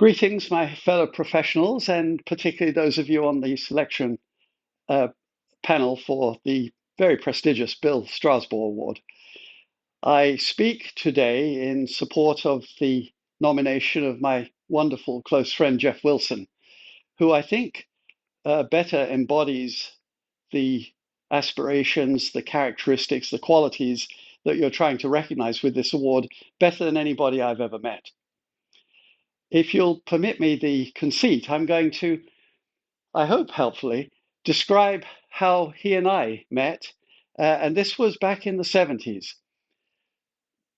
Greetings, my fellow professionals, and particularly those of you on the selection uh, panel for the very prestigious Bill Strausbaugh Award. I speak today in support of the nomination of my wonderful close friend Jeff Wilson, who I think better embodies the aspirations, the characteristics, the qualities that you're trying to recognize with this award better than anybody I've ever met. If you'll permit me the conceit, I'm going to, I hope helpfully, describe how he and I met. And this was back in the 70s.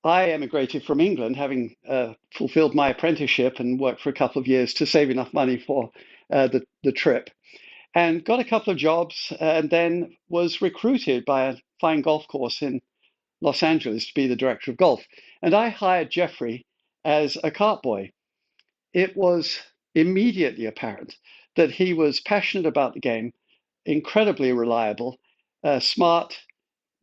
I emigrated from England, having fulfilled my apprenticeship and worked for a couple of years to save enough money for the trip, and got a couple of jobs, and then was recruited by a fine golf course in Los Angeles to be the director of golf. And I hired Jeffrey as a cart boy. It was immediately apparent that he was passionate about the game, incredibly reliable, smart,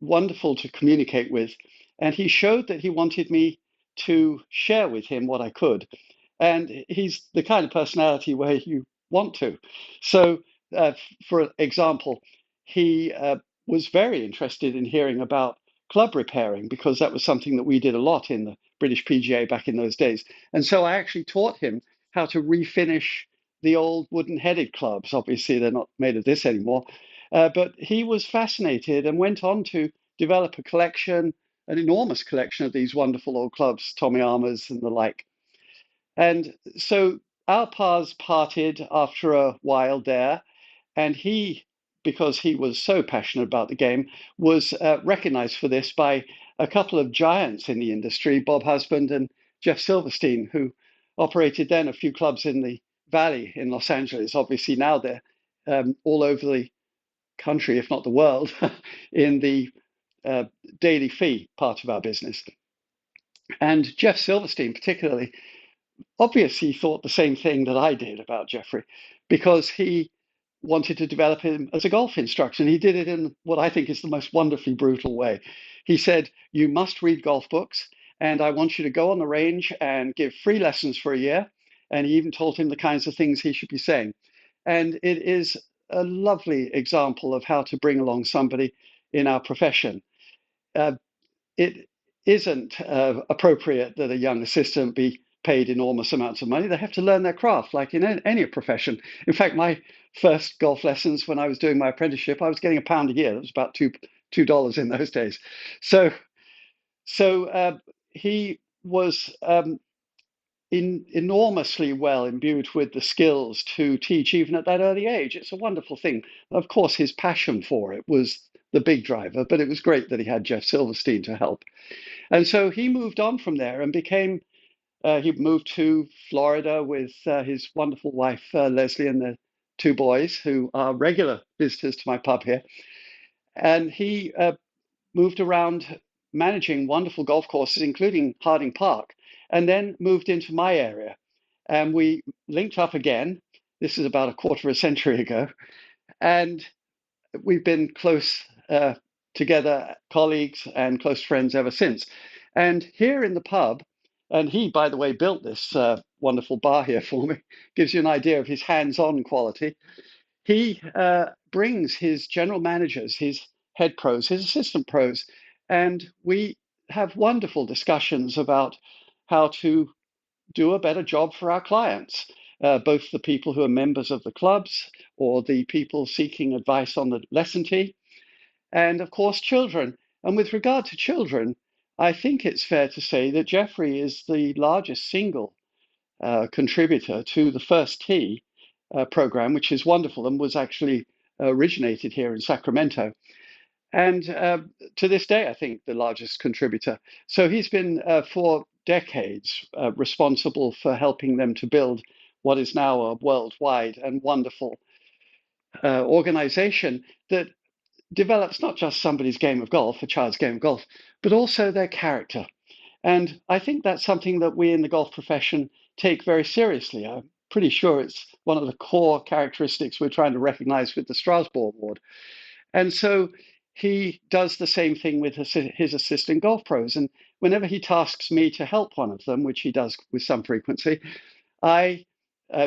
wonderful to communicate with. And he showed that he wanted me to share with him what I could. And he's the kind of personality where you want to. So, for example, he was very interested in hearing about club repairing because that was something that we did a lot in the British PGA back in those days. And so I actually taught him how to refinish the old wooden headed clubs. Obviously, they're not made of this anymore. But he was fascinated and went on to develop a collection, an enormous collection of these wonderful old clubs, Tommy Armours and the like. And so our paths parted after a while there, and he, because he was so passionate about the game, was recognized for this by a couple of giants in the industry, Bob Husband and Jeff Silverstein, who operated then a few clubs in the Valley in Los Angeles. Obviously, now they're all over the country, if not the world, in the uh, daily fee part of our business. And Jeff Silverstein, particularly, obviously thought the same thing that I did about Jeffrey, because he wanted to develop him as a golf instructor. And he did it in what I think is the most wonderfully brutal way. He said, "You must read golf books, and I want you to go on the range and give free lessons for a year." And he even told him the kinds of things he should be saying. And it is a lovely example of how to bring along somebody in our profession. Uh, it isn't appropriate that a young assistant be paid enormous amounts of money. They have to learn their craft, like in any profession. In fact, my first golf lessons when I was doing my apprenticeship, I was getting £1 a year. It was about $2 in those days. So, so he was enormously well imbued with the skills to teach even at that early age. It's a wonderful thing. Of course, his passion for it was the big driver, but it was great that he had Jeff Silverstein to help. And so he moved on from there and he moved to Florida with his wonderful wife, Leslie, and the two boys who are regular visitors to my pub here. And he moved around managing wonderful golf courses, including Harding Park, and then moved into my area. And we linked up again. This is about a quarter of a century ago. And we've been close together, colleagues and close friends ever since. And here in the pub, and he, by the way, built this wonderful bar here for me, gives you an idea of his hands on quality. He brings his general managers, his head pros, his assistant pros, and we have wonderful discussions about how to do a better job for our clients, both the people who are members of the clubs or the people seeking advice on the lesson tee, and of course, children. And with regard to children, I think it's fair to say that Jeffrey is the largest single contributor to the First Tee program, which is wonderful and was actually originated here in Sacramento. And to this day, I think the largest contributor. So he's been for decades responsible for helping them to build what is now a worldwide and wonderful organization that develops not just somebody's game of golf, a child's game of golf, but also their character. And I think that's something that we in the golf profession take very seriously. I'm pretty sure it's one of the core characteristics we're trying to recognize with the Strasbourg Award. And so he does the same thing with his assistant golf pros. And whenever he tasks me to help one of them, which he does with some frequency, I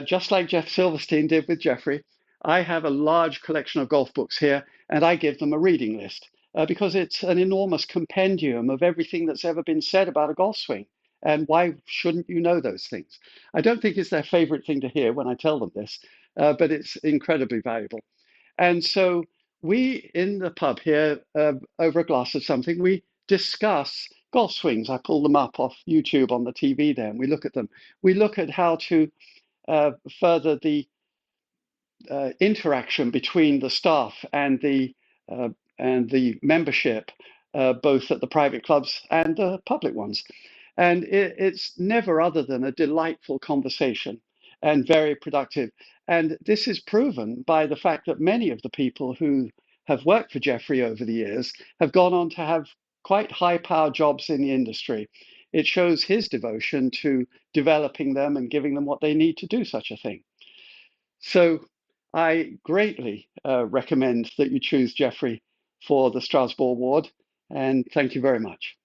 just like Jeff Silverstein did with Jeffrey, I have a large collection of golf books here, and I give them a reading list because it's an enormous compendium of everything that's ever been said about a golf swing. And why shouldn't you know those things? I don't think it's their favorite thing to hear when I tell them this, but it's incredibly valuable. And so we in the pub here, over a glass of something, we discuss golf swings. I pull them up off YouTube on the TV there, and we look at them. We look at how to uh, further the interaction between the staff uh, and the membership, both at the private clubs and the public ones. And it's never other than a delightful conversation and very productive. And this is proven by the fact that many of the people who have worked for Jeffrey over the years have gone on to have quite high power jobs in the industry. It shows his devotion to developing them and giving them what they need to do such a thing. So I greatly recommend that you choose Jeffrey for the Strasbourg Award, and thank you very much.